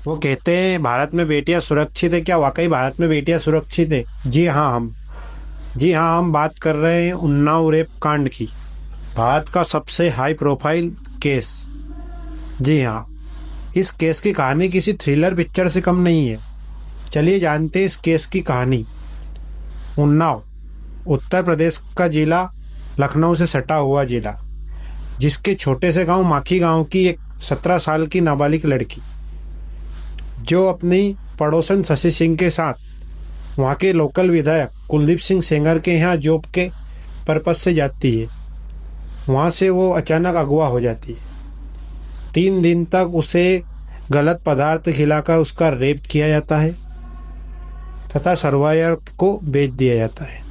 वो कहते हैं भारत में बेटियां सुरक्षित है। क्या वाकई भारत में बेटियां सुरक्षित है? जी हाँ, हम बात कर रहे हैं उन्नाव रेप कांड की। भारत का सबसे हाई प्रोफाइल केस। जी हाँ, इस केस की कहानी किसी थ्रिलर पिक्चर से कम नहीं है। चलिए जानते हैं इस केस की कहानी। उन्नाव उत्तर प्रदेश का जिला, लखनऊ से सटा हुआ जिला, जिसके छोटे से गांव माखी गांव की एक 17 साल की नाबालिग लड़की, जो अपनी पड़ोसन शशि सिंह के साथ वहाँ के लोकल विधायक कुलदीप सिंह सेंगर के यहाँ जॉब के पर्पस से जाती है, वहाँ से वो अचानक अगवा हो जाती है। 3 दिन तक उसे गलत पदार्थ खिलाकर उसका रेप किया जाता है तथा सर्वायर को बेच दिया जाता है।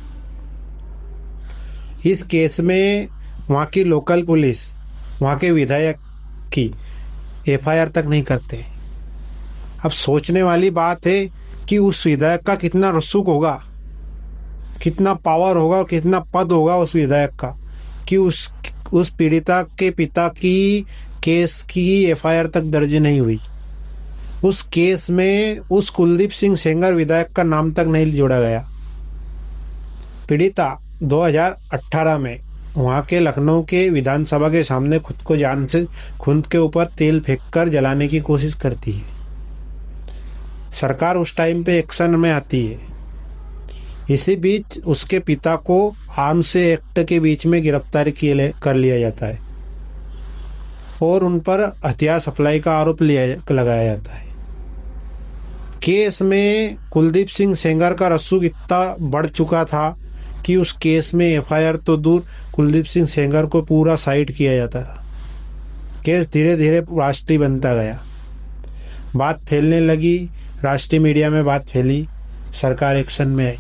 इस केस में वहाँ की लोकल पुलिस वहाँ के विधायक की एफआईआर तक नहीं करते। अब सोचने वाली बात है कि उस विधायक का कितना रसूख होगा, कितना पावर होगा, कितना पद होगा उस विधायक का, कि उस पीड़िता के पिता की केस की एफआईआर तक दर्ज नहीं हुई। उस केस में उस कुलदीप सिंह सेंगर विधायक का नाम तक नहीं जोड़ा गया। पीड़िता 2018 में वहाँ के लखनऊ के विधानसभा के सामने खुद के ऊपर तेल फेंककर जलाने की कोशिश करती है। सरकार उस टाइम पे एक्शन में आती है। इसी बीच उसके पिता को आर्म्स एक्ट के बीच में गिरफ्तार कर लिया जाता है और उन पर हथियार सप्लाई का आरोप लगाया जाता है। केस में कुलदीप सिंह सेंगर का रसूख इतना बढ़ चुका था कि उस केस में एफआईआर तो दूर, कुलदीप सिंह सेंगर को पूरा साइड किया जाता था। केस धीरे धीरे राष्ट्रीय बनता गया, बात फैलने लगी, राष्ट्रीय मीडिया में बात फैली, सरकार एक्शन में आई।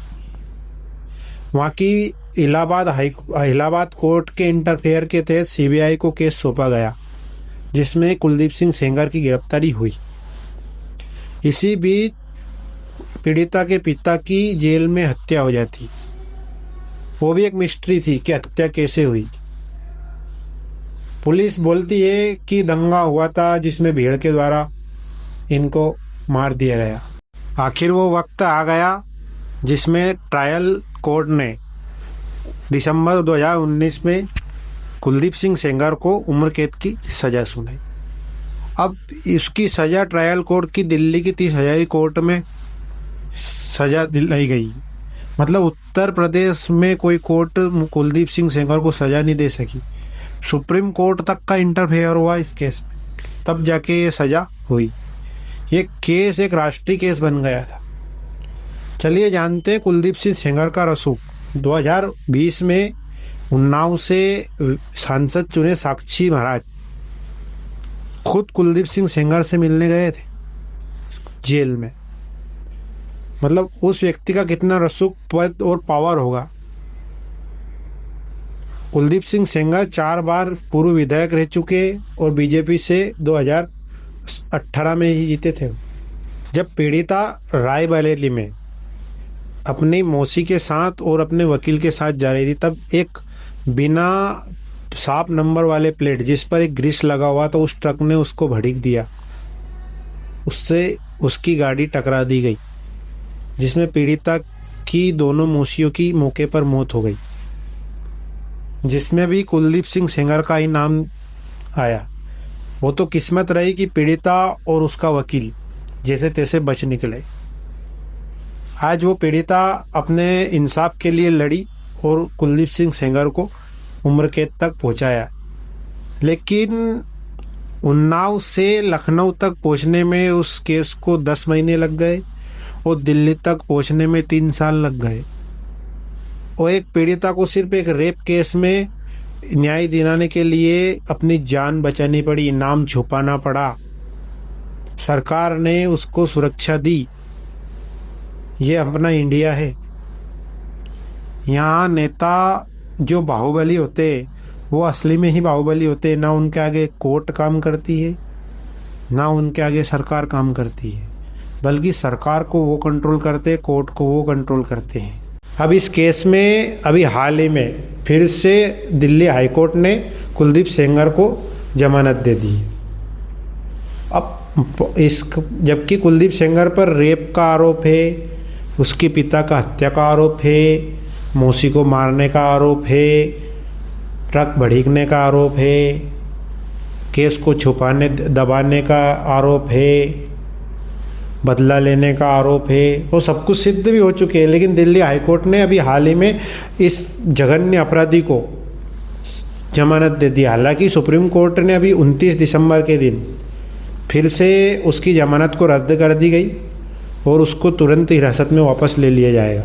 वहाँ की इलाहाबाद कोर्ट के इंटरफेयर के तहत सीबीआई को केस सौंपा गया, जिसमें कुलदीप सिंह सेंगर की गिरफ्तारी हुई। इसी बीच पीड़िता के पिता की जेल में हत्या हो जाती। वो भी एक मिस्ट्री थी कि हत्या कैसे हुई। पुलिस बोलती है कि दंगा हुआ था जिसमें भीड़ के द्वारा इनको मार दिया गया। आखिर वो वक्त आ गया जिसमें ट्रायल कोर्ट ने दिसंबर 2019 में कुलदीप सिंह सेंगर को उम्र कैद की सज़ा सुनाई। अब इसकी सज़ा ट्रायल कोर्ट की दिल्ली की 30,000 कोर्ट में सज़ा दिलाई गई। मतलब उत्तर प्रदेश में कोई कोर्ट कुलदीप सिंह सेंगर को सज़ा नहीं दे सकी। सुप्रीम कोर्ट तक का इंटरफेयर हुआ इस केस में, तब जाके ये सज़ा हुई। ये केस एक राष्ट्रीय केस बन गया था। चलिए जानते हैं कुलदीप सिंह सेंगर का रसूख। 2020 में उन्नाव से सांसद चुने साक्षी महाराज खुद कुलदीप सिंह सेंगर से मिलने गए थे जेल में। मतलब उस व्यक्ति का कितना रसूख, पद और पावर होगा। कुलदीप सिंह सेंगर 4 बार पूर्व विधायक रह चुके और बीजेपी से 2018 में ही जीते थे। जब पीड़िता रायबरेली में अपनी मौसी के साथ और अपने वकील के साथ जा रही थी, तब एक बिना साफ नंबर वाले प्लेट जिस पर एक ग्रीस लगा हुआ था, उस ट्रक ने उसको भड़क दिया। उससे उसकी गाड़ी टकरा दी गई, जिसमें पीड़िता की दोनों मौसियों की मौके पर मौत हो गई, जिसमें भी कुलदीप सिंह सेंगर का ही नाम आया। वो तो किस्मत रही कि पीड़िता और उसका वकील जैसे तैसे बच निकले। आज वो पीड़िता अपने इंसाफ के लिए लड़ी और कुलदीप सिंह सेंगर को उम्र कैद तक पहुंचाया। लेकिन उन्नाव से लखनऊ तक पहुंचने में उस केस को 10 महीने लग गए और दिल्ली तक पहुंचने में 3 साल लग गए। और एक पीड़िता को सिर्फ एक रेप केस में न्याय दिलाने के लिए अपनी जान बचानी पड़ी, नाम छुपाना पड़ा। सरकार ने उसको सुरक्षा दी। ये अपना इंडिया है। यहाँ नेता जो बाहुबली होते वो असली में ही बाहुबली होते। ना उनके आगे कोर्ट काम करती है, ना उनके आगे सरकार काम करती है, बल्कि सरकार को वो कंट्रोल करते, कोर्ट को वो कंट्रोल करते हैं। अब इस केस में अभी हाल ही में फिर से दिल्ली हाई कोर्ट ने कुलदीप सेंगर को जमानत दे दी। अब जबकि कुलदीप सेंगर पर रेप का आरोप है, उसके पिता का हत्या का आरोप है, मौसी को मारने का आरोप है, ट्रक भड़कने का आरोप है, केस को छुपाने दबाने का आरोप है, बदला लेने का आरोप है। वो सब कुछ सिद्ध भी हो चुके हैं, लेकिन दिल्ली हाईकोर्ट ने अभी हाल ही में इस जघन्य अपराधी को जमानत दे दी। हालांकि सुप्रीम कोर्ट ने अभी 29 दिसंबर के दिन फिर से उसकी जमानत को रद्द कर दी गई और उसको तुरंत हिरासत में वापस ले लिया जाएगा।